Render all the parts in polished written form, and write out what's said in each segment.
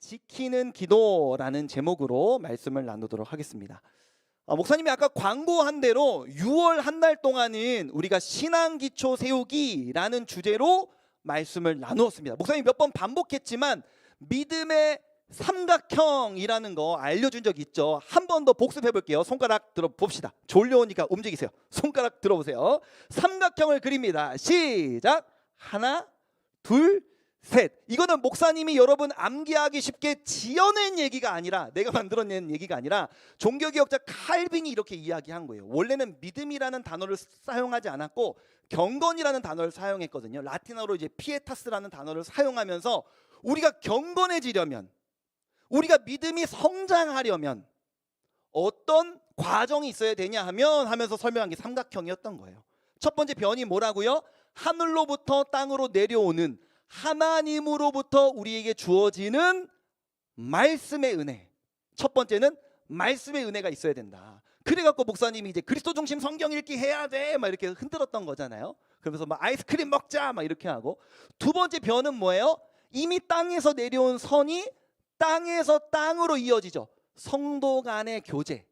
지키는 기도라는 제목으로 말씀을 나누도록 하겠습니다. 목사님이 아까 광고한 대로 6월 한 달 동안은 우리가 신앙기초 세우기라는 주제로 말씀을 나누었습니다. 목사님이 몇 번 반복했지만 믿음의 삼각형이라는 거 알려준 적 있죠. 한 번 더 복습해 볼게요. 손가락 들어 봅시다. 졸려오니까 움직이세요. 손가락 들어보세요. 삼각형을 그립니다. 시작. 하나, 둘, 셋. 이거는 목사님이 여러분 암기하기 쉽게 지어낸 얘기가 아니라, 내가 만들어낸 얘기가 아니라 종교개혁자 칼빈이 이렇게 이야기한 거예요. 원래는 믿음이라는 단어를 사용하지 않았고 경건이라는 단어를 사용했거든요. 라틴어로 이제 피에타스라는 단어를 사용하면서 우리가 경건해지려면, 우리가 믿음이 성장하려면 어떤 과정이 있어야 되냐 하면서 설명한 게 삼각형이었던 거예요. 첫 번째 변이 뭐라고요? 하늘로부터 땅으로 내려오는 하나님으로부터 우리에게 주어지는 말씀의 은혜. 첫 번째는 말씀의 은혜가 있어야 된다. 그래갖고 목사님이 이제 그리스도 중심 성경 읽기 해야 돼 막 이렇게 흔들었던 거잖아요. 그러면서 막 아이스크림 먹자 막 이렇게 하고. 두 번째 변은 뭐예요? 이미 땅에서 내려온 선이 땅에서 땅으로 이어지죠. 성도 간의 교제.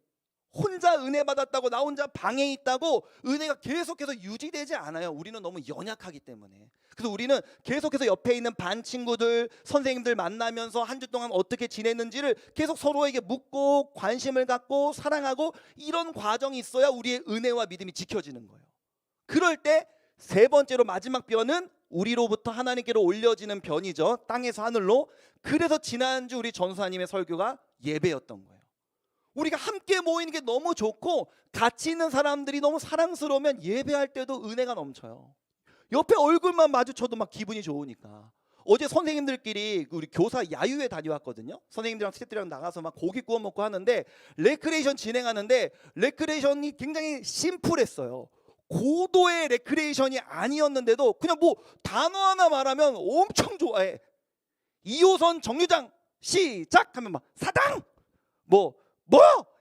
혼자 은혜 받았다고 나 혼자 방에 있다고 은혜가 계속해서 유지되지 않아요. 우리는 너무 연약하기 때문에. 그래서 우리는 계속해서 옆에 있는 반 친구들, 선생님들 만나면서 한 주 동안 어떻게 지냈는지를 계속 서로에게 묻고 관심을 갖고 사랑하고, 이런 과정이 있어야 우리의 은혜와 믿음이 지켜지는 거예요. 그럴 때 세 번째로 마지막 변은 우리로부터 하나님께로 올려지는 변이죠. 땅에서 하늘로. 그래서 지난주 우리 전수사님의 설교가 예배였던 거예요. 우리가 함께 모이는 게 너무 좋고 같이 있는 사람들이 너무 사랑스러우면 예배할 때도 은혜가 넘쳐요. 옆에 얼굴만 마주쳐도 막 기분이 좋으니까. 어제 선생님들끼리 우리 교사 야유회 다녀왔거든요. 선생님들이랑 스태프들이랑 나가서 막 고기 구워 먹고 하는데, 레크레이션 진행하는데 레크레이션이 굉장히 심플했어요. 고도의 레크레이션이 아니었는데도 그냥 뭐 단어 하나 말하면 엄청 좋아해. 2호선 정류장 시작 하면 막 사당 뭐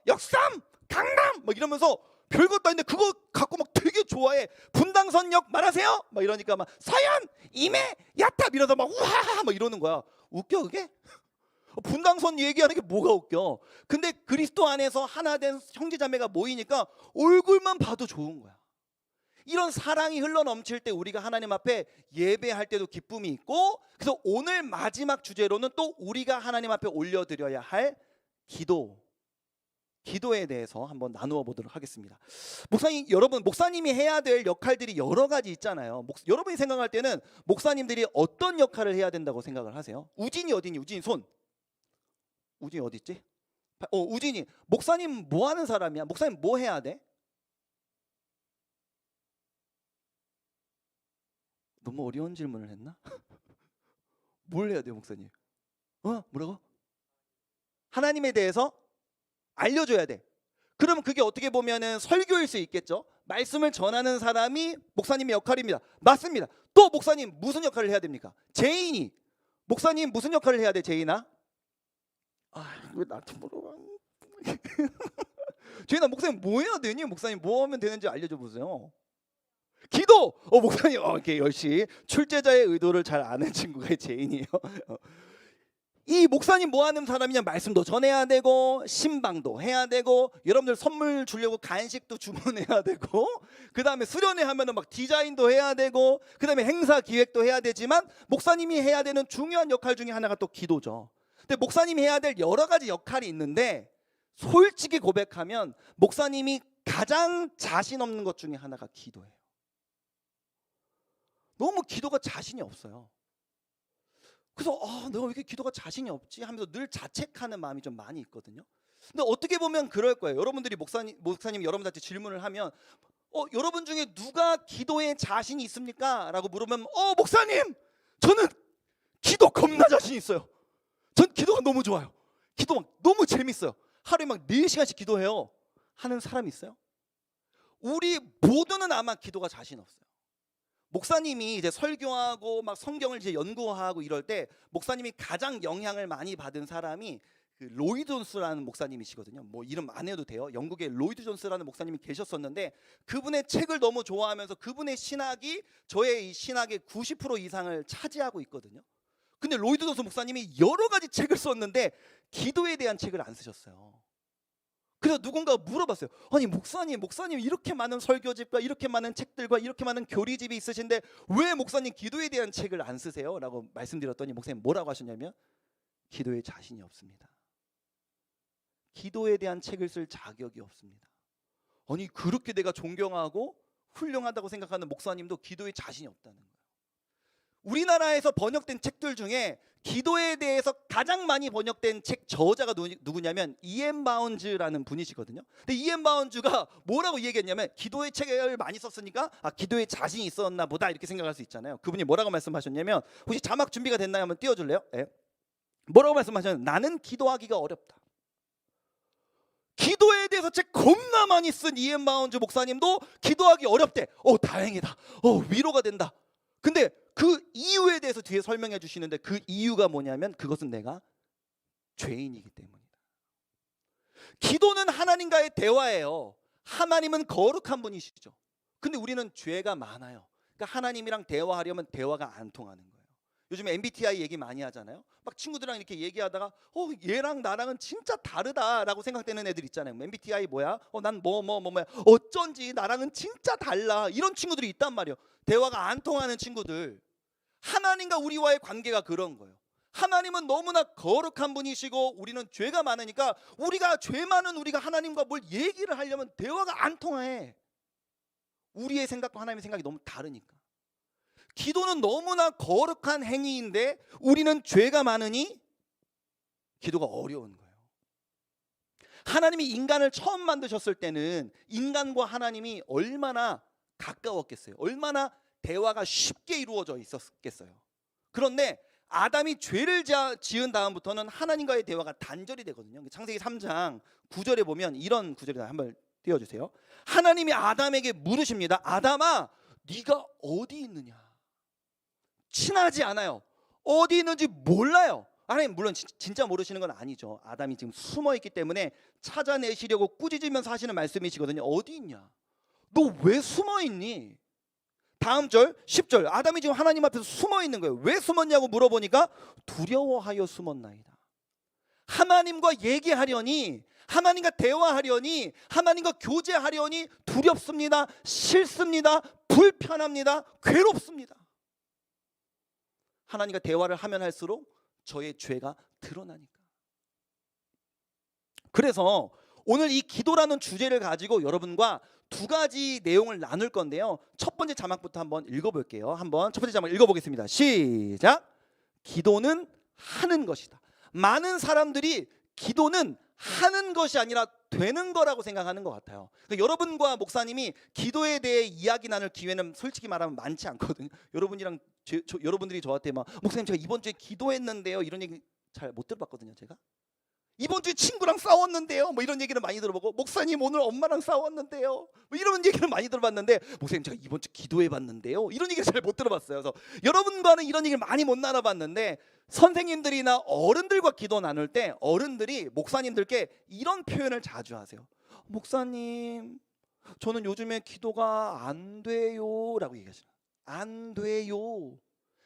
역삼 강남 막 이러면서 별것도 아닌데 그거 갖고 막 되게 좋아해. 분당선역 말하세요 막 이러니까 막 서현 임해 야탑 이러면서 막 우와 막 이러는 거야. 웃겨 그게? 분당선 얘기하는 게 뭐가 웃겨? 근데 그리스도 안에서 하나 된 형제자매가 모이니까 얼굴만 봐도 좋은 거야. 이런 사랑이 흘러넘칠 때 우리가 하나님 앞에 예배할 때도 기쁨이 있고, 그래서 오늘 마지막 주제로는 또 우리가 하나님 앞에 올려드려야 할 기도에 대해서 한번 나누어 보도록 하겠습니다. 목사님, 여러분, 목사님이 해야 될 역할들이 여러 가지 있잖아요. 여러분이 생각할 때는 목사님들이 어떤 역할을 해야 된다고 생각을 하세요? 우진이 어디니? 우진이 손. 우진이 어디 있지? 우진이. 목사님 뭐 하는 사람이야? 목사님 뭐 해야 돼? 너무 어려운 질문을 했나? 뭘 해야 돼요, 목사님? 뭐라고? 하나님에 대해서 알려줘야 돼. 그러면 그게 어떻게 보면은 설교일 수 있겠죠. 말씀을 전하는 사람이 목사님의 역할입니다. 맞습니다. 또 목사님 무슨 역할을 해야 됩니까? 제인이. 목사님 무슨 역할을 해야 돼, 제인아? 왜 나한테 물어봐? 제인아, 목사님 뭐 해야 되니? 목사님 뭐 하면 되는지 알려줘 보세요. 기도! 목사님 이렇게 열심히 출제자의 의도를 잘 아는 친구가 제인이에요. 이 목사님 뭐 하는 사람이냐? 말씀도 전해야 되고 신방도 해야 되고, 여러분들 선물 주려고 간식도 주문해야 되고, 그 다음에 수련회 하면은 막 디자인도 해야 되고, 그 다음에 행사 기획도 해야 되지만 목사님이 해야 되는 중요한 역할 중에 하나가 또 기도죠. 근데 목사님이 해야 될 여러 가지 역할이 있는데, 솔직히 고백하면 목사님이 가장 자신 없는 것 중에 하나가 기도예요. 너무 기도가 자신이 없어요. 그래서 내가 왜 이렇게 기도가 자신이 없지 하면서 늘 자책하는 마음이 좀 많이 있거든요. 근데 어떻게 보면 그럴 거예요. 여러분들이 목사님이 여러분들한테 질문을 하면 여러분 중에 누가 기도에 자신이 있습니까? 라고 물으면 목사님 저는 기도 겁나 자신 있어요. 전 기도가 너무 좋아요. 기도 막 너무 재밌어요. 하루에 막 4시간씩 기도해요 하는 사람이 있어요? 우리 모두는 아마 기도가 자신 없어요. 목사님이 이제 설교하고 막 성경을 이제 연구하고 이럴 때 목사님이 가장 영향을 많이 받은 사람이 그 로이드 존스라는 목사님이시거든요. 뭐 이름 안 해도 돼요. 영국에 로이드 존스라는 목사님이 계셨었는데, 그분의 책을 너무 좋아하면서 그분의 신학이 저의 이 신학의 90% 이상을 차지하고 있거든요. 근데 로이드 존스 목사님이 여러 가지 책을 썼는데 기도에 대한 책을 안 쓰셨어요. 그래서 누군가 물어봤어요. 아니 목사님 이렇게 많은 설교집과 이렇게 많은 책들과 이렇게 많은 교리집이 있으신데 왜 목사님 기도에 대한 책을 안 쓰세요? 라고 말씀드렸더니 목사님 뭐라고 하셨냐면 기도에 자신이 없습니다. 기도에 대한 책을 쓸 자격이 없습니다. 아니 그렇게 내가 존경하고 훌륭하다고 생각하는 목사님도 기도에 자신이 없다는 거예요. 우리나라에서 번역된 책들 중에 기도에 대해서 가장 많이 번역된 책 저자가 누구냐면 이엔 바운즈라는 분이시거든요. 근데 이엔 바운즈가 뭐라고 얘기했냐면 기도의 책을 많이 썼으니까 기도에 자신이 있었나 보다 이렇게 생각할 수 있잖아요. 그분이 뭐라고 말씀하셨냐면 혹시 자막 준비가 됐나요? 한번 띄워줄래요? 네. 뭐라고 말씀하셨냐면 나는 기도하기가 어렵다. 기도에 대해서 책 겁나 많이 쓴 이엔 바운즈 목사님도 기도하기 어렵대. 다행이다. 위로가 된다. 근데 그 이유에 대해서 뒤에 설명해 주시는데 그 이유가 뭐냐면 그것은 내가 죄인이기 때문이다. 기도는 하나님과의 대화예요. 하나님은 거룩한 분이시죠. 근데 우리는 죄가 많아요. 그러니까 하나님이랑 대화하려면 대화가 안 통하는 거예요. 요즘에 MBTI 얘기 많이 하잖아요. 막 친구들이랑 이렇게 얘기하다가 얘랑 나랑은 진짜 다르다라고 생각되는 애들 있잖아요. MBTI 뭐야? 난 뭐야? 어쩐지 나랑은 진짜 달라. 이런 친구들이 있단 말이에요. 대화가 안 통하는 친구들. 하나님과 우리와의 관계가 그런 거예요. 하나님은 너무나 거룩한 분이시고 우리는 죄가 많으니까 우리가 죄 많은 우리가 하나님과 뭘 얘기를 하려면 대화가 안 통해. 우리의 생각과 하나님의 생각이 너무 다르니까. 기도는 너무나 거룩한 행위인데 우리는 죄가 많으니 기도가 어려운 거예요. 하나님이 인간을 처음 만드셨을 때는 인간과 하나님이 얼마나 가까웠겠어요. 얼마나 대화가 쉽게 이루어져 있었겠어요. 그런데 아담이 죄를 지은 다음부터는 하나님과의 대화가 단절이 되거든요. 창세기 3장 9절에 보면 이런 구절이 한번 띄워주세요. 하나님이 아담에게 물으십니다. 아담아, 네가 어디 있느냐? 친하지 않아요. 어디 있는지 몰라요. 하나님 물론 진짜 모르시는 건 아니죠. 아담이 지금 숨어 있기 때문에 찾아내시려고 꾸짖으면서 하시는 말씀이시거든요. 어디 있냐? 너 왜 숨어 있니? 다음 절 10절 아담이 지금 하나님 앞에서 숨어 있는 거예요. 왜 숨었냐고 물어보니까 두려워하여 숨었나이다. 하나님과 얘기하려니, 하나님과 대화하려니, 하나님과 교제하려니 두렵습니다. 싫습니다. 불편합니다. 괴롭습니다. 하나님과 대화를 하면 할수록 저의 죄가 드러나니까. 그래서 오늘 이 기도라는 주제를 가지고 여러분과 두 가지 내용을 나눌 건데요. 첫 번째 자막부터 한번 읽어볼게요. 한번 첫 번째 자막 읽어보겠습니다. 시작. 기도는 하는 것이다. 많은 사람들이 기도는 하는 것이 아니라 되는 거라고 생각하는 것 같아요. 그러니까 여러분과 목사님이 기도에 대해 이야기 나눌 기회는 솔직히 말하면 많지 않거든요. 여러분들이 저한테 막 목사님 제가 이번 주에 기도했는데요 이런 얘기 잘 못 들어봤거든요. 제가 이번 주에 친구랑 싸웠는데요 뭐 이런 얘기는 많이 들어보고, 목사님 오늘 엄마랑 싸웠는데요 뭐 이런 얘기는 많이 들어봤는데, 목사님 제가 이번 주 기도해봤는데요 이런 얘기를 잘 못 들어봤어요. 그래서 여러분과는 이런 얘기를 많이 못 나눠봤는데, 선생님들이나 어른들과 기도 나눌 때 어른들이 목사님들께 이런 표현을 자주 하세요. 목사님 저는 요즘에 기도가 안 돼요 라고 얘기하시죠. 안 돼요.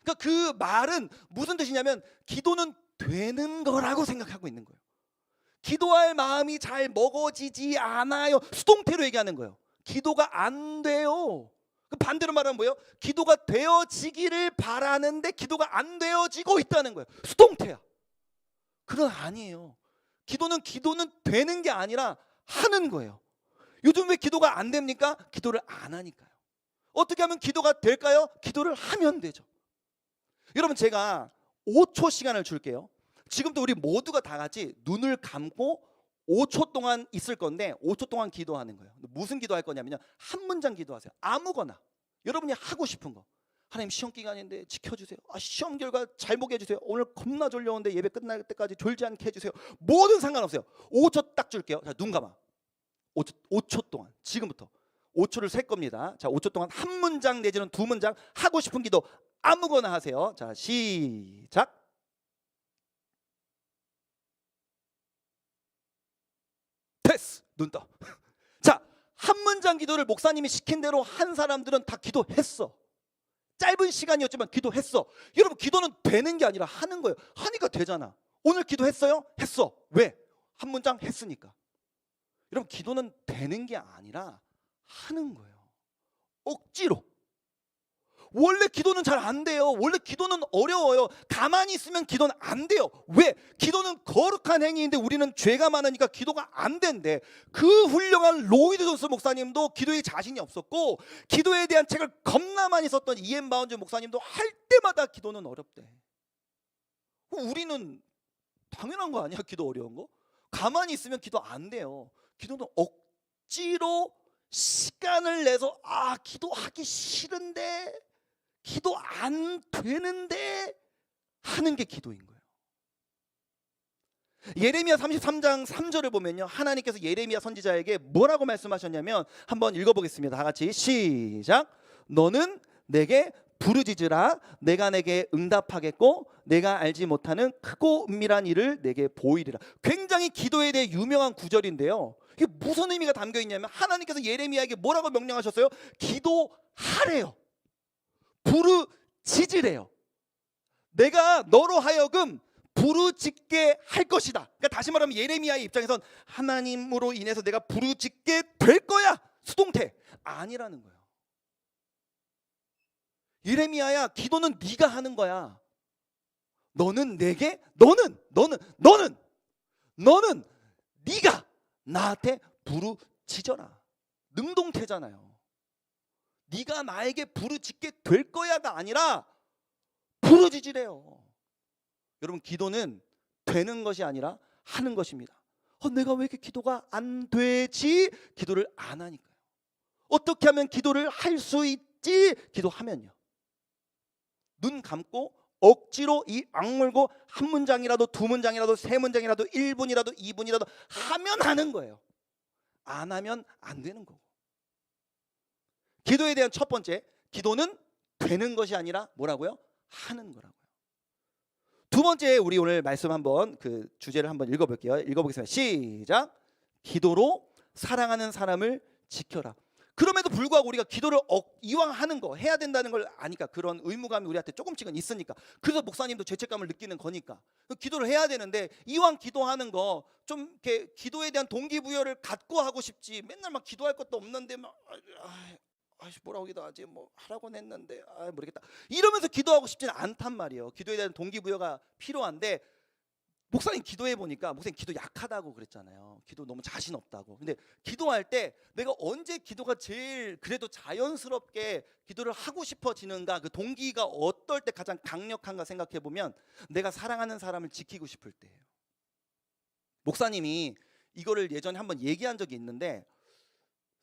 그러니까 그 말은 무슨 뜻이냐면 기도는 되는 거라고 생각하고 있는 거예요. 기도할 마음이 잘 먹어지지 않아요. 수동태로 얘기하는 거예요. 기도가 안 돼요. 반대로 말하면 뭐예요? 기도가 되어지기를 바라는데 기도가 안 되어지고 있다는 거예요. 수동태야. 그건 아니에요. 기도는 되는 게 아니라 하는 거예요. 요즘 왜 기도가 안 됩니까? 기도를 안 하니까요. 어떻게 하면 기도가 될까요? 기도를 하면 되죠. 여러분 제가 5초 시간을 줄게요. 지금도 우리 모두가 다 같이 눈을 감고 5초 동안 있을 건데 5초 동안 기도하는 거예요. 무슨 기도할 거냐면요, 한 문장 기도하세요. 아무거나 여러분이 하고 싶은 거. 하나님 시험 기간인데 지켜주세요. 시험 결과 잘 보게 해주세요. 오늘 겁나 졸려오는데 예배 끝날 때까지 졸지 않게 해주세요. 뭐든 상관없어요. 5초 딱 줄게요. 자, 눈 감아. 5초 동안 지금부터 5초를 셀 겁니다. 자, 5초 동안 한 문장 내지는 두 문장 하고 싶은 기도 아무거나 하세요. 자, 시작. 됐어. 눈 떠. 자, 한 문장 기도를 목사님이 시킨 대로 한 사람들은 다 기도했어. 짧은 시간이었지만 기도했어. 여러분, 기도는 되는 게 아니라 하는 거예요. 하니까 되잖아. 오늘 기도했어요? 했어. 왜? 한 문장 했으니까. 여러분, 기도는 되는 게 아니라 하는 거예요. 억지로. 원래 기도는 잘 안 돼요. 원래 기도는 어려워요. 가만히 있으면 기도는 안 돼요. 왜? 기도는 거룩한 행위인데 우리는 죄가 많으니까 기도가 안 된대. 그 훌륭한 로이드 존스 목사님도 기도에 자신이 없었고, 기도에 대한 책을 겁나 많이 썼던 이엠 바운즈 목사님도 할 때마다 기도는 어렵대. 우리는 당연한 거 아니야? 기도 어려운 거? 가만히 있으면 기도 안 돼요. 기도는 억지로 시간을 내서 기도하기 싫은데, 기도 안 되는데 하는 게 기도인 거예요. 예레미야 33장 3절을 보면요, 하나님께서 예레미야 선지자에게 뭐라고 말씀하셨냐면, 한번 읽어보겠습니다. 다 같이 시작. 너는 내게 부르짖으라. 내가 내게 응답하겠고 내가 알지 못하는 크고 은밀한 일을 내게 보이리라. 굉장히 기도에 대해 유명한 구절인데요, 이게 무슨 의미가 담겨 있냐면, 하나님께서 예레미야에게 뭐라고 명령하셨어요? 기도하래요. 부르짖으래요. 내가 너로 하여금 부르짖게 할 것이다. 그러니까 다시 말하면 예레미야의 입장에선 하나님으로 인해서 내가 부르짖게 될 거야. 수동태 아니라는 거예요. 예레미야야, 기도는 네가 하는 거야. 너는 내게 너는 네가 나한테 부르짖어라. 능동태잖아요. 네가 나에게 부르짖게 될 거야가 아니라 부르짖으래요. 여러분, 기도는 되는 것이 아니라 하는 것입니다. 내가 왜 이렇게 기도가 안 되지? 기도를 안 하니까요. 어떻게 하면 기도를 할 수 있지? 기도하면요. 눈 감고 억지로 이 악물고 한 문장이라도 두 문장이라도 세 문장이라도 1분이라도 2분이라도 하면 하는 거예요. 안 하면 안 되는 거고. 기도에 대한 첫 번째, 기도는 되는 것이 아니라 뭐라고요? 하는 거라고요. 두 번째, 우리 오늘 말씀 한번 그 주제를 한번 읽어볼게요. 읽어보겠습니다. 시작. 기도로 사랑하는 사람을 지켜라. 그럼에도 불구하고 우리가 기도를 이왕 하는 거 해야 된다는 걸 아니까, 그런 의무감이 우리한테 조금씩은 있으니까, 그래서 목사님도 죄책감을 느끼는 거니까 기도를 해야 되는데, 이왕 기도하는 거 좀 이렇게 기도에 대한 동기부여를 갖고 하고 싶지, 맨날 막 기도할 것도 없는데 막 뭐라고 기도하지, 뭐 하라고 했는데 모르겠다 이러면서 기도하고 싶지는 않단 말이에요. 기도에 대한 동기부여가 필요한데, 목사님 기도해 보니까 목사님 기도 약하다고 그랬잖아요. 기도 너무 자신 없다고. 근데 기도할 때 내가 언제 기도가 제일 그래도 자연스럽게 기도를 하고 싶어지는가, 그 동기가 어떨 때 가장 강력한가 생각해 보면, 내가 사랑하는 사람을 지키고 싶을 때예요. 목사님이 이거를 예전에 한번 얘기한 적이 있는데,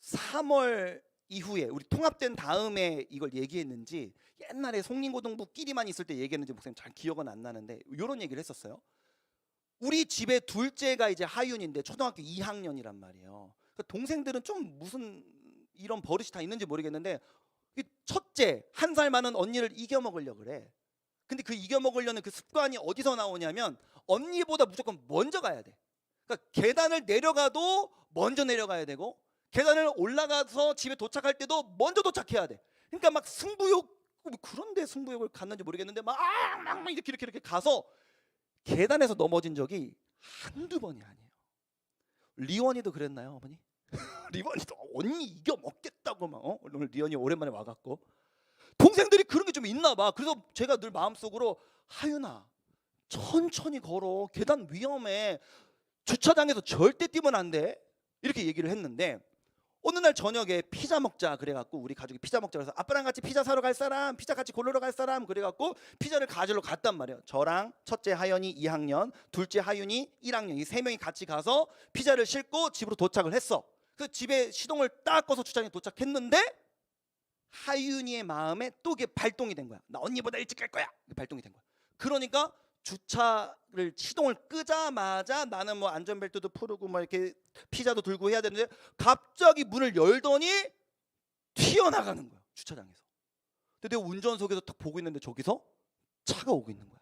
3월 이후에 우리 통합된 다음에 이걸 얘기했는지, 옛날에 송림고등부끼리만 있을 때 얘기했는지 목사님 잘 기억은 안 나는데, 이런 얘기를 했었어요. 우리 집에 둘째가 이제 하윤인데 초등학교 2학년이란 말이에요. 동생들은 좀 무슨 이런 버릇이 다 있는지 모르겠는데, 첫째 1살 많은 언니를 이겨먹으려고 그래. 근데 그 이겨먹으려는 그 습관이 어디서 나오냐면, 언니보다 무조건 먼저 가야 돼. 그러니까 계단을 내려가도 먼저 내려가야 되고, 계단을 올라가서 집에 도착할 때도 먼저 도착해야 돼. 그러니까 막 승부욕, 그런데 승부욕을 갖는지 모르겠는데 막 이렇게 가서 계단에서 넘어진 적이 한두 번이 아니에요. 리원이도 그랬나요, 어머니? 리원이도 언니 이겨 먹겠다고 막 오늘 리원이 오랜만에 와갖고, 동생들이 그런 게 좀 있나 봐. 그래서 제가 늘 마음속으로, 하윤아 천천히 걸어, 계단 위험해, 주차장에서 절대 뛰면 안 돼, 이렇게 얘기를 했는데, 어느 날 저녁에 피자 먹자 그래갖고, 우리 가족이 피자 먹자 그래서, 아빠랑 같이 피자 사러 갈 사람, 피자 같이 고르러 갈 사람, 그래갖고 피자를 가지러 갔단 말이에요. 저랑 첫째 하연이 2학년, 둘째 하윤이 1학년, 이 세 명이 같이 가서 피자를 싣고 집으로 도착을 했어. 그 집에 시동을 딱 꺼서 주차장에 도착했는데, 하윤이의 마음에 또 이게 발동이 된 거야. 나 언니보다 일찍 갈 거야. 발동이 된 거야. 그러니까 주차를 시동을 끄자마자 나는 뭐 안전벨트도 풀고 뭐 이렇게 피자도 들고 해야 되는데, 갑자기 문을 열더니 튀어나가는 거야, 주차장에서. 근데 내가 운전석에서 딱 보고 있는데, 저기서 차가 오고 있는 거야.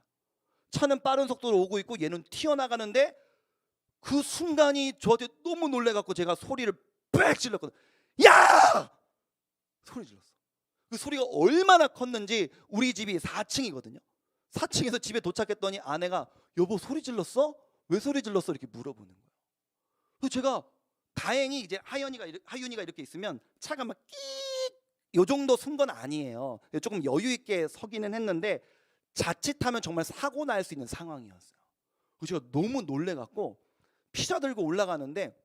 차는 빠른 속도로 오고 있고 얘는 튀어나가는데, 그 순간이 저한테 너무 놀래갖고 제가 소리를 빽 질렀거든. 야! 소리 질렀어. 그 소리가 얼마나 컸는지, 우리 집이 4층이거든요. 4층에서 집에 도착했더니 아내가 여보 소리 질렀어? 왜 소리 질렀어? 이렇게 물어보는 거예요. 그래서 제가 다행히 이제 하윤이가 이렇게 있으면 차가 막 끼익 요 정도 쓴 건 아니에요. 조금 여유 있게 서기는 했는데 자칫하면 정말 사고 날 수 있는 상황이었어요. 그래서 제가 너무 놀래갖고 피자 들고 올라가는데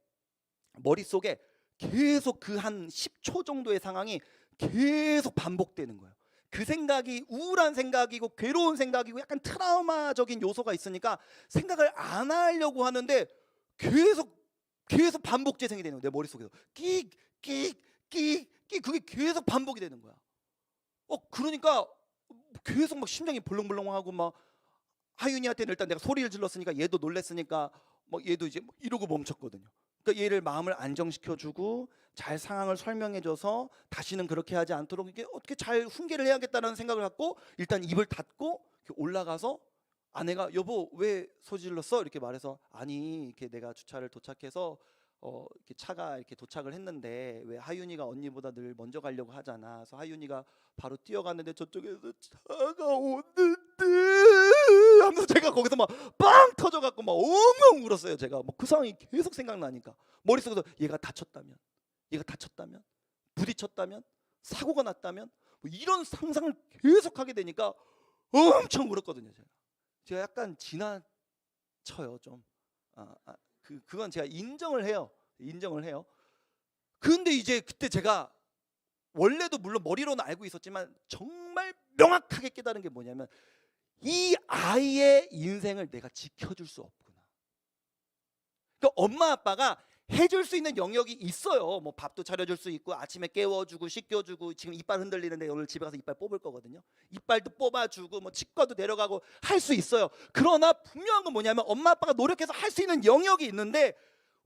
머릿속에 계속 그 한 10초 정도의 상황이 계속 반복되는 거예요. 그 생각이 우울한 생각이고 괴로운 생각이고 약간 트라우마적인 요소가 있으니까 생각을 안 하려고 하는데 계속 반복 재생이 되는 거예요. 내 머릿속에서 끼익 그게 계속 반복이 되는 거야. 그러니까 계속 막 심장이 벌렁벌렁하고 막 하윤이한테는 일단 내가 소리를 질렀으니까 얘도 놀랬으니까 뭐 얘도 이제 이러고 멈췄거든요. 그러니까 얘를 마음을 안정시켜주고 잘 상황을 설명해줘서 다시는 그렇게 하지 않도록 이게 어떻게 잘 훈계를 해야겠다는 생각을 갖고 일단 입을 닫고 이렇게 올라가서 아내가 여보 왜 소리 질렀어? 이렇게 말해서 아니 이렇게 내가 주차를 도착해서 이렇게 차가 이렇게 도착을 했는데 왜 하윤이가 언니보다 늘 먼저 가려고 하잖아. 그래서 하윤이가 바로 뛰어갔는데 저쪽에서 차가 오는데 하면서 제가 거기서 막 빵 터져갖고 막 엉엉 울었어요. 제가 뭐 그 상황이 계속 생각나니까 머릿속에서 얘가 다쳤다면 부딪혔다면 사고가 났다면 뭐 이런 상상을 계속 하게 되니까 엄청 울었거든요. 제가 약간 지나쳐요 좀. 그건 제가 인정을 해요. 근데 이제 그때 제가 원래도 물론 머리로는 알고 있었지만 정말 명확하게 깨달은 게 뭐냐면 이 아이의 인생을 내가 지켜줄 수 없구나. 그러니까 엄마 아빠가 해줄 수 있는 영역이 있어요. 뭐 밥도 차려줄 수 있고 아침에 깨워주고 씻겨주고 지금 이빨 흔들리는데 오늘 집에 가서 이빨 뽑을 거거든요. 이빨도 뽑아주고 뭐 치과도 데려가고 할 수 있어요. 그러나 분명한 건 뭐냐면 엄마 아빠가 노력해서 할 수 있는 영역이 있는데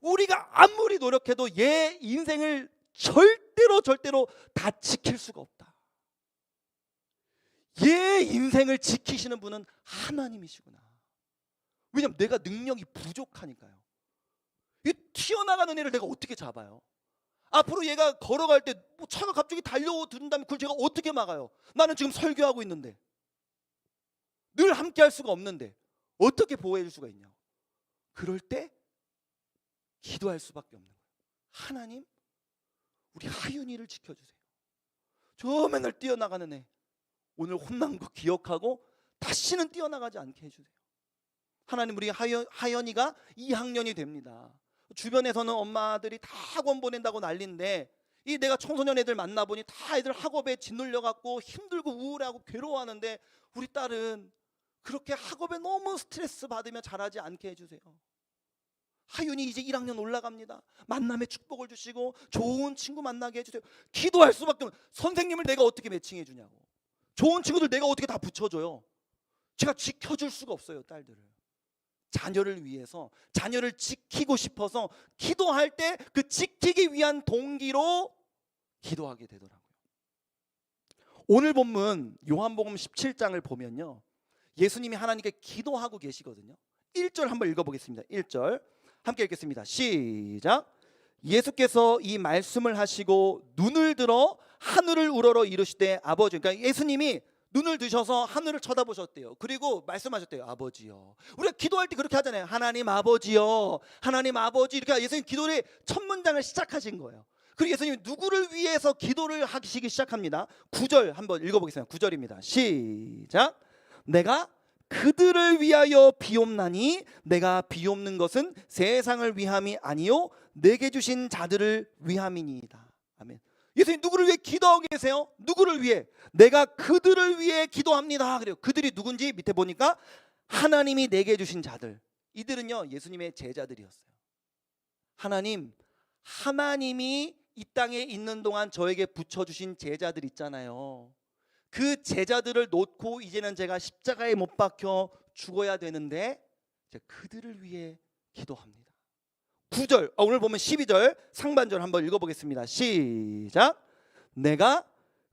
우리가 아무리 노력해도 얘 인생을 절대로 다 지킬 수가 없다. 얘 인생을 지키시는 분은 하나님이시구나. 왜냐면 내가 능력이 부족하니까요. 이 튀어나가는 애를 내가 어떻게 잡아요? 앞으로 얘가 걸어갈 때 뭐 차가 갑자기 달려든다면 그걸 제가 어떻게 막아요? 나는 지금 설교하고 있는데 늘 함께 할 수가 없는데 어떻게 보호해 줄 수가 있냐고. 그럴 때 기도할 수밖에 없는 거예요. 하나님 우리 하윤이를 지켜주세요. 저 맨날 뛰어나가는 애 오늘 혼난 거 기억하고 다시는 뛰어나가지 않게 해주세요. 하나님 우리 하연이가 2학년이 됩니다. 주변에서는 엄마들이 다 학원 보낸다고 난리인데 이 내가 청소년 애들 만나보니 다 애들 학업에 짓눌려 갖고 힘들고 우울하고 괴로워하는데 우리 딸은 그렇게 학업에 너무 스트레스 받으며 자라지 않게 해주세요. 하윤이 이제 1학년 올라갑니다. 만남의 축복을 주시고 좋은 친구 만나게 해주세요. 기도할 수밖에 없는. 선생님을 내가 어떻게 매칭해 주냐고. 좋은 친구들 내가 어떻게 다 붙여줘요. 제가 지켜줄 수가 없어요. 딸들을. 자녀를 위해서 자녀를 지키고 싶어서 기도할 때 그 지키기 위한 동기로 기도하게 되더라고요. 오늘 본문 요한복음 17장을 보면요, 예수님이 하나님께 기도하고 계시거든요. 1절 한번 읽어보겠습니다. 1절 함께 읽겠습니다. 시작. 예수께서 이 말씀을 하시고 눈을 들어 하늘을 우러러 이르시되 아버지, 그러니까 예수님이 눈을 드셔서 하늘을 쳐다보셨대요. 그리고 말씀하셨대요. 아버지요. 우리가 기도할 때 그렇게 하잖아요. 하나님 아버지요, 하나님 아버지, 이렇게 예수님 기도의 첫 문장을 시작하신 거예요. 그리고 예수님이 누구를 위해서 기도를 하시기 시작합니다. 9절 한번 읽어보겠습니다. 9절입니다. 시작. 내가 그들을 위하여 비옵나니 내가 비옵는 것은 세상을 위함이 아니요 내게 주신 자들을 위함이니이다. 아멘. 예수님 누구를 위해 기도하고 계세요? 누구를 위해? 내가 그들을 위해 기도합니다. 그래요. 그들이 누군지 밑에 보니까 하나님이 내게 주신 자들. 이들은요 예수님의 제자들이었어요. 하나님이 이 땅에 있는 동안 저에게 붙여주신 제자들 있잖아요. 그 제자들을 놓고 이제는 제가 십자가에 못 박혀 죽어야 되는데 제가 그들을 위해 기도합니다. 9절, 오늘 보면 12절 상반절 한번 읽어보겠습니다. 시작. 내가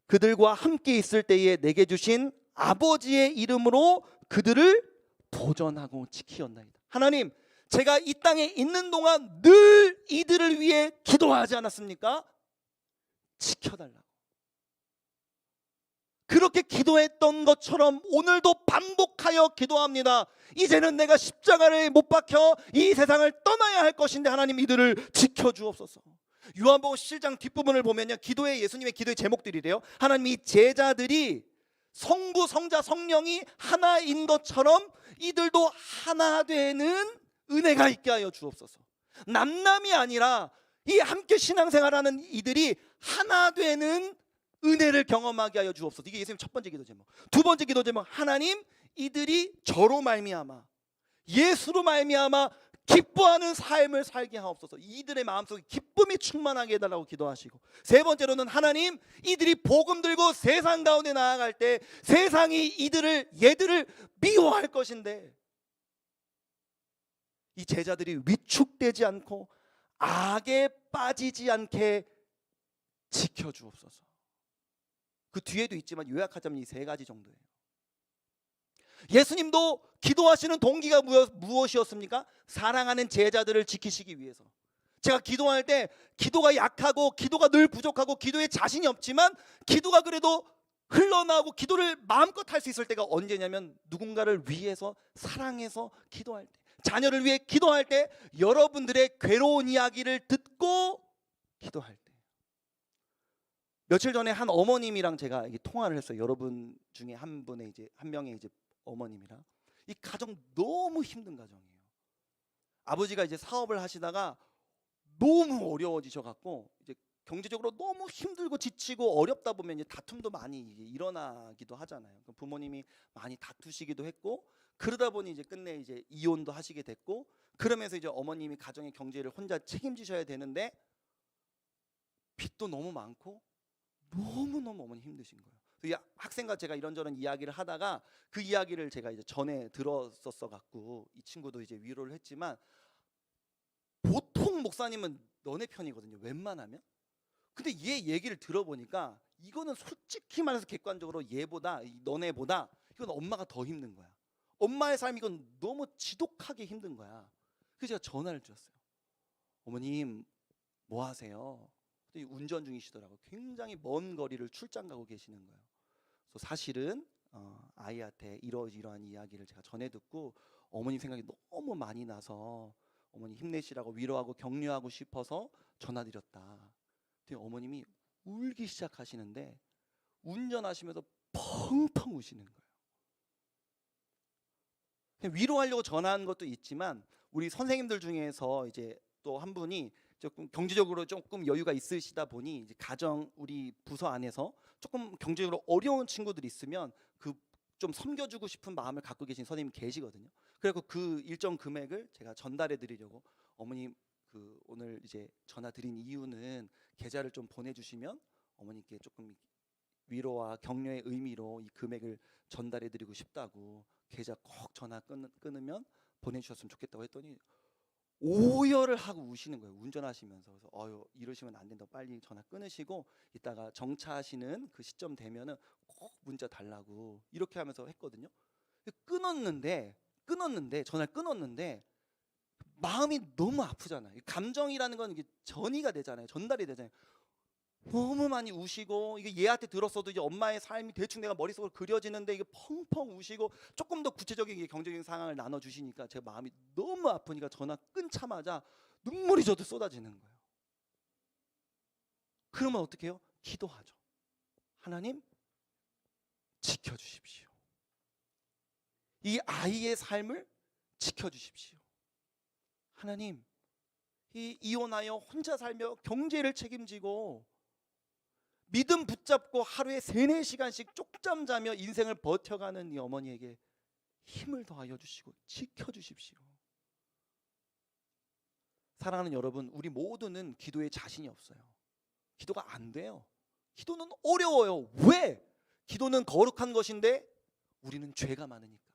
그들과 함께 있을 때에 내게 주신 아버지의 이름으로 그들을 보전하고 지키었나이다. 하나님, 제가 이 땅에 있는 동안 늘 이들을 위해 기도하지 않았습니까? 지켜달라고. 그렇게 기도했던 것처럼 오늘도 반복하여 기도합니다. 이제는 내가 십자가를 못 박혀 이 세상을 떠나야 할 것인데 하나님 이들을 지켜주옵소서. 요한복음 7장 뒷부분을 보면요, 예수님의 기도의 제목들이래요. 하나님, 이 제자들이 성부, 성자, 성령이 하나인 것처럼 이들도 하나 되는 은혜가 있게 하여 주옵소서. 남남이 아니라 이 함께 신앙생활하는 이들이 하나 되는 은혜를 경험하게 하여 주옵소서. 이게 예수님 첫 번째 기도 제목. 두 번째 기도 제목, 하나님, 이들이 저로 말미암아, 예수로 말미암아 기뻐하는 삶을 살게 하옵소서. 이들의 마음속에 기쁨이 충만하게 해달라고 기도하시고, 세 번째로는 하나님, 이들이 복음 들고 세상 가운데 나아갈 때 세상이 얘들을 미워할 것인데 이 제자들이 위축되지 않고 악에 빠지지 않게 지켜주옵소서. 그 뒤에도 있지만 요약하자면 이 세 가지 정도예요. 예수님도 기도하시는 동기가 무엇이었습니까? 사랑하는 제자들을 지키시기 위해서. 제가 기도할 때 기도가 약하고 기도가 늘 부족하고 기도에 자신이 없지만 기도가 그래도 흘러나오고 기도를 마음껏 할 수 있을 때가 언제냐면 누군가를 위해서 사랑해서 기도할 때, 자녀를 위해 기도할 때, 여러분들의 괴로운 이야기를 듣고 기도할 때. 며칠 전에 한 어머님이랑 제가 통화를 했어요. 여러분 중에 한 명의 어머님이랑. 이 가정 너무 힘든 가정이에요. 아버지가 사업을 하시다가 너무 어려워지셔 갖고 이제 경제적으로 너무 힘들고 지치고 어렵다 보면 다툼도 많이 일어나기도 하잖아요. 부모님이 많이 다투시기도 했고, 그러다 보니 끝내 이혼도 하시게 됐고, 그러면서 어머님이 가정의 경제를 혼자 책임지셔야 되는데 빚도 너무 많고 너무너무 어머니 힘드신 거예요. 이 학생과 제가 이런저런 이야기를 하다가 그 이야기를 제가 전에 들었었어 갖고 이 친구도 위로를 했지만, 보통 목사님은 너네 편이거든요, 웬만하면. 근데 얘 얘기를 들어보니까 이거는 솔직히 말해서 객관적으로 너네보다 이건 엄마가 더 힘든 거야. 엄마의 삶이 이건 너무 지독하게 힘든 거야. 그래서 제가 전화를 드렸어요. 어머님 뭐 하세요? 운전 중이시더라고요. 굉장히 먼 거리를 출장 가고 계시는 거예요. 그래서 사실은 아이한테 이러한 이야기를 제가 전해 듣고 어머님 생각이 너무 많이 나서 어머니 힘내시라고 위로하고 격려하고 싶어서 전화드렸다. 어머님이 울기 시작하시는데 운전하시면서 펑펑 우시는 거예요. 위로하려고 전화한 것도 있지만 우리 선생님들 중에서 또 한 분이 조금 경제적으로 조금 여유가 있으시다 보니 가정 우리 부서 안에서 조금 경제적으로 어려운 친구들이 있으면 좀 섬겨주고 싶은 마음을 갖고 계신 선생님이 계시거든요. 그래서 그 일정 금액을 제가 전달해 드리려고, 어머님 오늘 전화 드린 이유는 계좌를 좀 보내주시면 어머니께 조금 위로와 격려의 의미로 이 금액을 전달해 드리고 싶다고, 계좌 꼭 전화 끊으면 보내주셨으면 좋겠다고 했더니 오열을 하고 우시는 거예요, 운전하시면서. 그래서 이러시면 안 된다고 빨리 전화 끊으시고 이따가 정차하시는 그 시점 되면은 꼭 문자 달라고 이렇게 하면서 했거든요. 끊었는데 전화를 끊었는데 마음이 너무 아프잖아요. 감정이라는 건 이게 전달이 되잖아요. 너무 많이 우시고, 이게 얘한테 들었어도 엄마의 삶이 대충 내가 머릿속으로 그려지는데 이게 펑펑 우시고, 조금 더 구체적인 경제적인 상황을 나눠주시니까 제 마음이 너무 아프니까 전화 끊자마자 눈물이 저도 쏟아지는 거예요. 그러면 어떻게 해요? 기도하죠. 하나님 지켜주십시오. 이 아이의 삶을 지켜주십시오. 하나님, 이혼하여 혼자 살며 경제를 책임지고 믿음 붙잡고 하루에 3-4시간씩 쪽잠 자며 인생을 버텨가는 이 어머니에게 힘을 더하여 주시고 지켜주십시오. 사랑하는 여러분, 우리 모두는 기도에 자신이 없어요. 기도가 안 돼요. 기도는 어려워요. 왜? 기도는 거룩한 것인데 우리는 죄가 많으니까.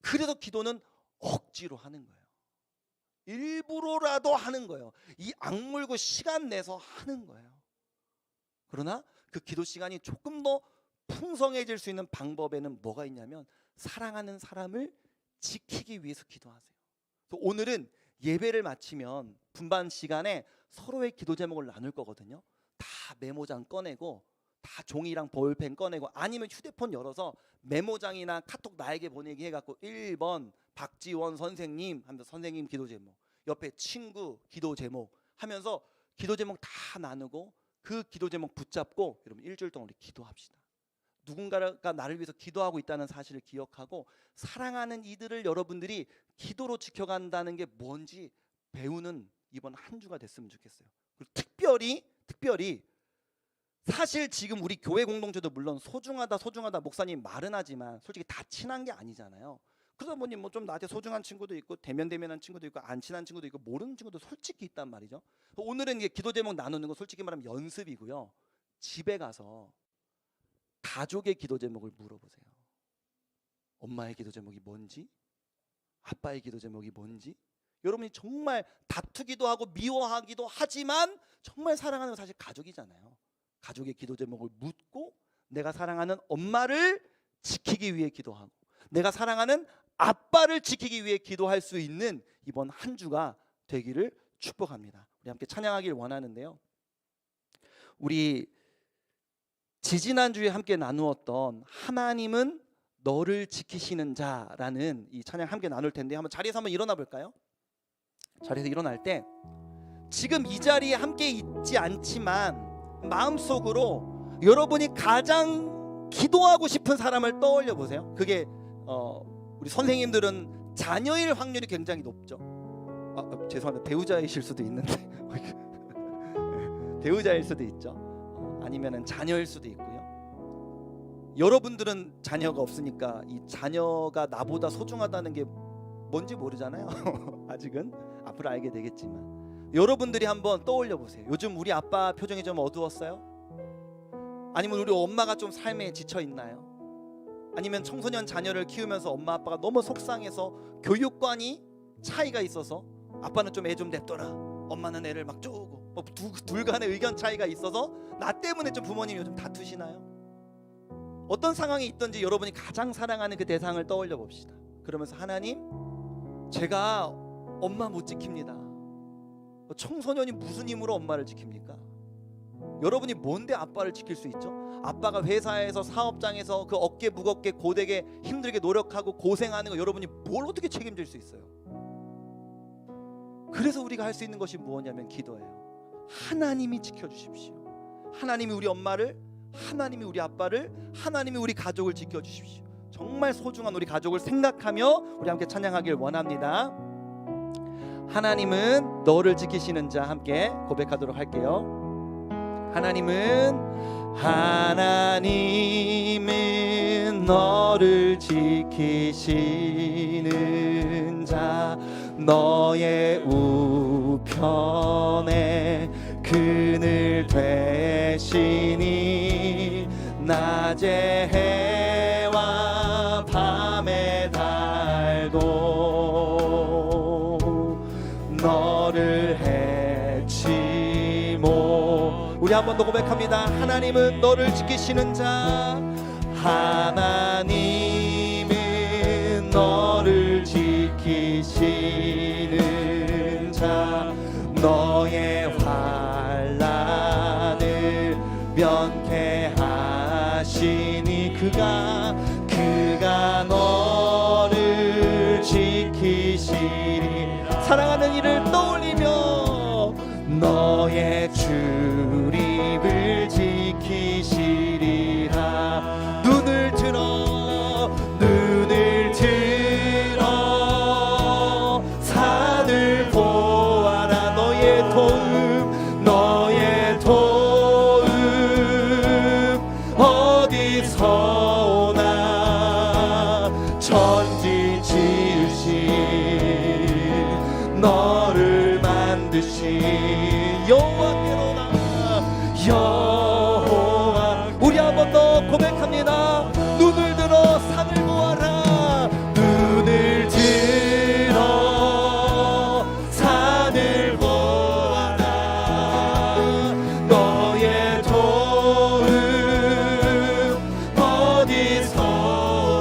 그래서 기도는 억지로 하는 거예요. 일부러라도 하는 거예요. 이 악물고 시간 내서 하는 거예요. 그러나 그 기도 시간이 조금 더 풍성해질 수 있는 방법에는 뭐가 있냐면, 사랑하는 사람을 지키기 위해서 기도하세요. 오늘은 예배를 마치면 분반 시간에 서로의 기도 제목을 나눌 거거든요. 다 메모장 꺼내고 다 종이랑 볼펜 꺼내고 아니면 휴대폰 열어서 메모장이나 카톡 나에게 보내기 해갖고 1번 박지원 선생님 하면서 선생님 기도 제목, 옆에 친구 기도 제목 하면서 기도 제목 다 나누고 그 기도 제목 붙잡고 여러분 일주일 동안 우리 기도합시다. 누군가가 나를 위해서 기도하고 있다는 사실을 기억하고 사랑하는 이들을 여러분들이 기도로 지켜간다는 게 뭔지 배우는 이번 한 주가 됐으면 좋겠어요. 그리고 특별히 사실 지금 우리 교회 공동체도 물론 소중하다 목사님 말은 하지만 솔직히 다 친한 게 아니잖아요. 그러다 보니 뭐 좀 나한테 소중한 친구도 있고 대면대면한 친구도 있고 안 친한 친구도 있고 모르는 친구도 솔직히 있단 말이죠. 오늘은 이게 기도 제목 나누는 거 솔직히 말하면 연습이고요. 집에 가서 가족의 기도 제목을 물어보세요. 엄마의 기도 제목이 뭔지, 아빠의 기도 제목이 뭔지. 여러분이 정말 다투기도 하고 미워하기도 하지만 정말 사랑하는 건 사실 가족이잖아요. 가족의 기도 제목을 묻고 내가 사랑하는 엄마를 지키기 위해 기도하고 내가 사랑하는 아빠를 지키기 위해 기도할 수 있는 이번 한 주가 되기를 축복합니다. 우리 함께 찬양하길 원하는데요. 우리 지지난주에 함께 나누었던 하나님은 너를 지키시는 자라는 이 찬양 함께 나눌 텐데 한번 자리에서 한번 일어나 볼까요? 자리에서 일어날 때 지금 이 자리에 함께 있지 않지만 마음속으로 여러분이 가장 기도하고 싶은 사람을 떠올려 보세요. 그게 우리 선생님들은 자녀일 확률이 굉장히 높죠. 죄송합니다. 배우자이실 수도 있는데 배우자일 수도 있죠. 아니면은 자녀일 수도 있고요. 여러분들은 자녀가 없으니까 이 자녀가 나보다 소중하다는 게 뭔지 모르잖아요. 아직은 앞으로 알게 되겠지만 여러분들이 한번 떠올려 보세요. 요즘 우리 아빠 표정이 좀 어두웠어요? 아니면 우리 엄마가 좀 삶에 지쳐 있나요? 아니면 청소년 자녀를 키우면서 엄마 아빠가 너무 속상해서 교육관이 차이가 있어서 아빠는 좀 애 좀 냅둬라, 엄마는 애를 막 쪼고 둘 간의 의견 차이가 있어서 나 때문에 좀 부모님이 요즘 다투시나요? 어떤 상황이 있든지 여러분이 가장 사랑하는 그 대상을 떠올려 봅시다. 그러면서 하나님, 제가 엄마 못 지킵니다. 청소년이 무슨 힘으로 엄마를 지킵니까? 여러분이 뭔데 아빠를 지킬 수 있죠? 아빠가 회사에서 사업장에서 그 어깨 무겁게 고되게 힘들게 노력하고 고생하는 거 여러분이 뭘 어떻게 책임질 수 있어요? 그래서 우리가 할 수 있는 것이 무엇이냐면 기도예요. 하나님이 지켜주십시오. 하나님이 우리 엄마를, 하나님이 우리 아빠를, 하나님이 우리 가족을 지켜주십시오. 정말 소중한 우리 가족을 생각하며 우리 함께 찬양하길 원합니다. 하나님은 너를 지키시는 자, 함께 고백하도록 할게요. 하나님은 너를 지키시는 자, 너의 우편에 그늘 되시니 낮의 해와 밤의 달도 너를 해치 못. 우리 한 번 더 고백합니다. 하나님은 너를 지키시는 자, 하나님은 너를 지키시는 자, 너의 환난을 면케하시니 그가 너를 지키시리. 사랑하는 이를 떠올리며 너의 출입을 지키시리라. 눈을 들어 산을 보아라. 너의 도움 어디서 오나. 천지 지으신 너를 만드신 여호와께로다. 여호와. 우리 한 번 더 고백합니다. 눈을 들어 산을 보아라. 눈을 들어 산을 보아라. 너의 도움 어디서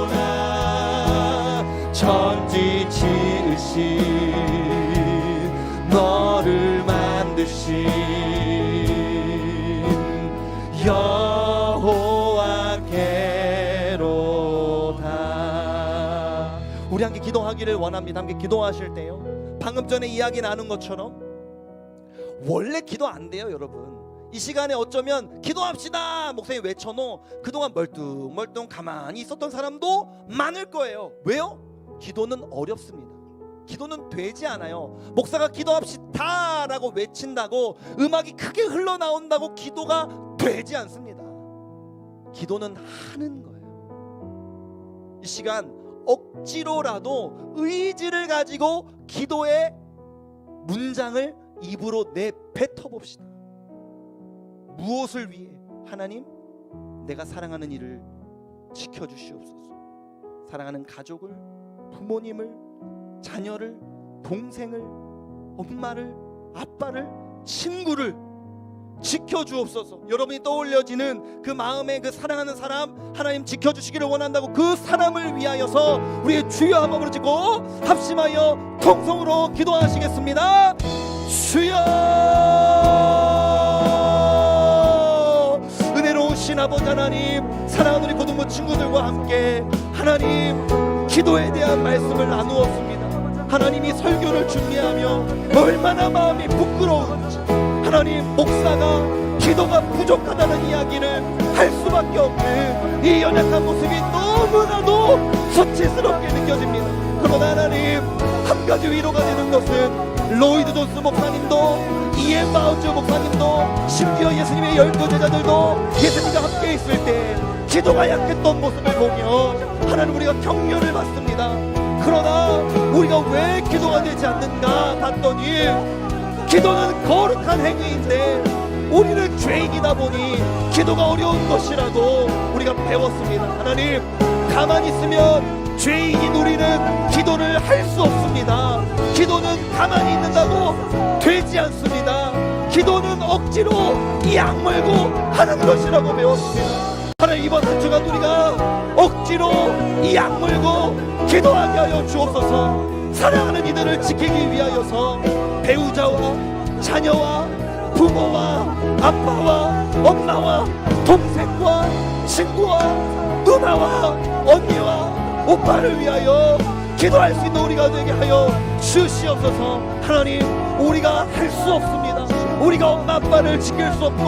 오나. 천지 지으신 너를 만드신 기도하기를 원합니다. 함께 기도하실 때요, 방금 전에 이야기 나눈 것처럼 원래 기도 안 돼요 여러분. 이 시간에 어쩌면 기도합시다 목사님 외쳐놓 그동안 멀뚱멀뚱 가만히 있었던 사람도 많을 거예요. 왜요? 기도는 어렵습니다. 기도는 되지 않아요. 목사가 기도합시다 라고 외친다고 음악이 크게 흘러나온다고 기도가 되지 않습니다. 기도는 하는 거예요. 이 시간 억지로라도 의지를 가지고 기도의 문장을 입으로 내뱉어 봅시다. 무엇을 위해? 하나님, 내가 사랑하는 이를 지켜주시옵소서. 사랑하는 가족을, 부모님을, 자녀를, 동생을, 엄마를, 아빠를, 친구를 지켜주옵소서. 여러분이 떠올려지는 그 마음에 그 사랑하는 사람 하나님 지켜주시기를 원한다고 그 사람을 위하여서 우리의 주여 한번 부르짖고 합심하여 통성으로 기도하시겠습니다. 주여, 은혜로우신 아버지 하나님, 사랑하는 우리 고등부 친구들과 함께 하나님 기도에 대한 말씀을 나누었습니다. 하나님이 설교를 준비하며 얼마나 마음이 부끄러운지, 하나님 목사가 기도가 부족하다는 이야기를 할 수밖에 없는 이 연약한 모습이 너무나도 수치스럽게 느껴집니다. 그러나 하나님, 한 가지 위로가 되는 것은 로이드 존스 목사님도 이엠 마운즈 목사님도 심지어 예수님의 12 제자들도 예수님과 함께 있을 때 기도가 약했던 모습을 보며 하나님 우리가 격려를 받습니다. 그러나 우리가 왜 기도가 되지 않는가 봤더니 기도는 거룩한 행위인데 우리는 죄인이다 보니 기도가 어려운 것이라고 우리가 배웠습니다. 하나님, 가만히 있으면 죄인인 우리는 기도를 할 수 없습니다. 기도는 가만히 있는다고 되지 않습니다. 기도는 억지로 약물고 하는 것이라고 배웠습니다. 하나님, 이번 한 주간 우리가 억지로 약물고 기도하게 하여 주옵소서. 사랑하는 이들을 지키기 위하여서 배우자와 자녀와 부모와 아빠와 엄마와 동생과 친구와 누나와 언니와 오빠를 위하여 기도할 수 있는 우리가 되게 하여 주시옵소서. 하나님, 우리가 할 수 없습니다. 우리가 엄마 아빠를 지킬 수 없고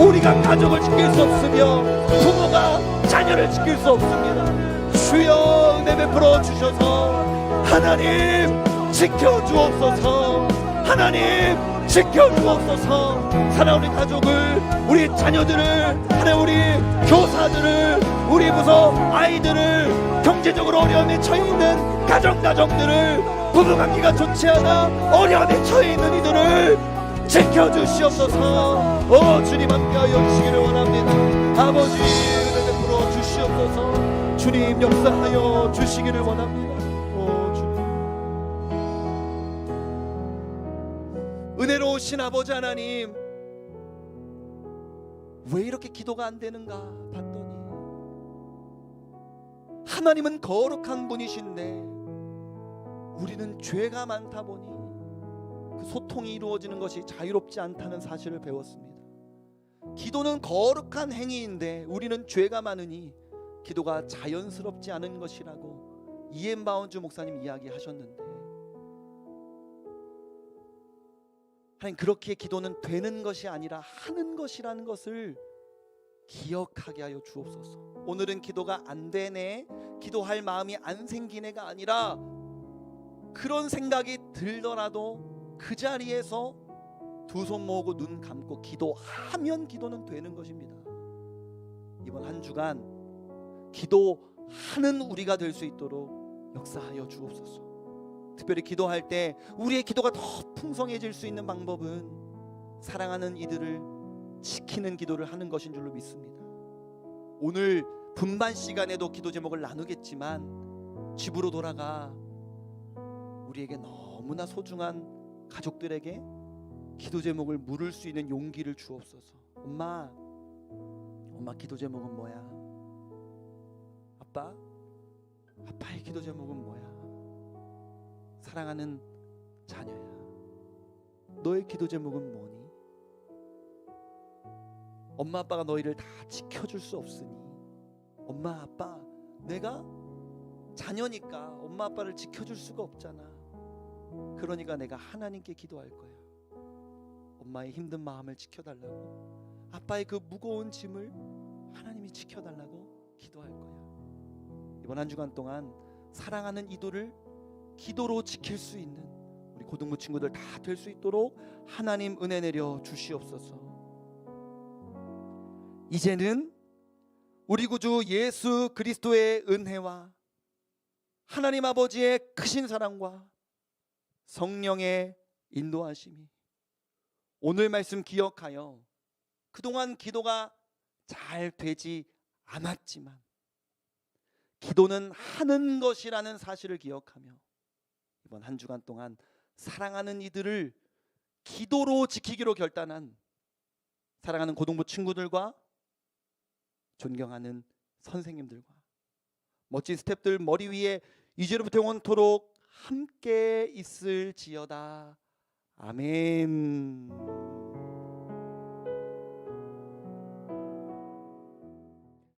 우리가 가족을 지킬 수 없으며 부모가 자녀를 지킬 수 없습니다. 주여 은혜 베풀어 주셔서 하나님 지켜주옵소서. 하나님 지켜주옵소서. 사랑하는 우리 가족을, 우리 자녀들을, 하나님 우리 교사들을, 우리 부서 아이들을, 경제적으로 어려움에 처해 있는 가정들을, 부부관계가 좋지 않아 어려움에 처해 있는 이들을 지켜주시옵소서. 주님 함께하여 주시기를 원합니다. 아버지 은혜 베풀어 주시옵소서. 주님 역사하여 주시기를 원합니다. 은혜로우신 아버지 하나님, 왜 이렇게 기도가 안 되는가 봤더니 하나님은 거룩한 분이신데 우리는 죄가 많다 보니 그 소통이 이루어지는 것이 자유롭지 않다는 사실을 배웠습니다. 기도는 거룩한 행위인데 우리는 죄가 많으니 기도가 자연스럽지 않은 것이라고 이엠 바운즈 목사님 이야기하셨는데, 하나님, 그렇게 기도는 되는 것이 아니라 하는 것이라는 것을 기억하게 하여 주옵소서. 오늘은 기도가 안 되네, 기도할 마음이 안 생기네가 아니라 그런 생각이 들더라도 그 자리에서 두 손 모으고 눈 감고 기도하면 기도는 되는 것입니다. 이번 한 주간 기도하는 우리가 될 수 있도록 역사하여 주옵소서. 특별히 기도할 때 우리의 기도가 더 풍성해질 수 있는 방법은 사랑하는 이들을 지키는 기도를 하는 것인 줄로 믿습니다. 오늘 분반 시간에도 기도 제목을 나누겠지만 집으로 돌아가 우리에게 너무나 소중한 가족들에게 기도 제목을 물을 수 있는 용기를 주옵소서. 엄마 기도 제목은 뭐야? 아빠의 기도 제목은 뭐야? 사랑하는 자녀야, 너의 기도 제목은 뭐니? 엄마 아빠가 너희를 다 지켜줄 수 없으니 엄마 아빠, 내가 자녀니까 엄마 아빠를 지켜줄 수가 없잖아. 그러니까 내가 하나님께 기도할 거야. 엄마의 힘든 마음을 지켜달라고, 아빠의 그 무거운 짐을 하나님이 지켜달라고 기도할 거야. 이번 한 주간 동안 사랑하는 이도를 기도로 지킬 수 있는 우리 고등부 친구들 다 될 수 있도록 하나님 은혜 내려 주시옵소서. 이제는 우리 구주 예수 그리스도의 은혜와 하나님 아버지의 크신 사랑과 성령의 인도하심이 오늘 말씀 기억하여 그동안 기도가 잘 되지 않았지만 기도는 하는 것이라는 사실을 기억하며 이번 한 주간 동안 사랑하는 이들을 기도로 지키기로 결단한 사랑하는 고등부 친구들과 존경하는 선생님들과 멋진 스태프들 머리 위에 이제로부터 영원토록 함께 있을지어다. 아멘.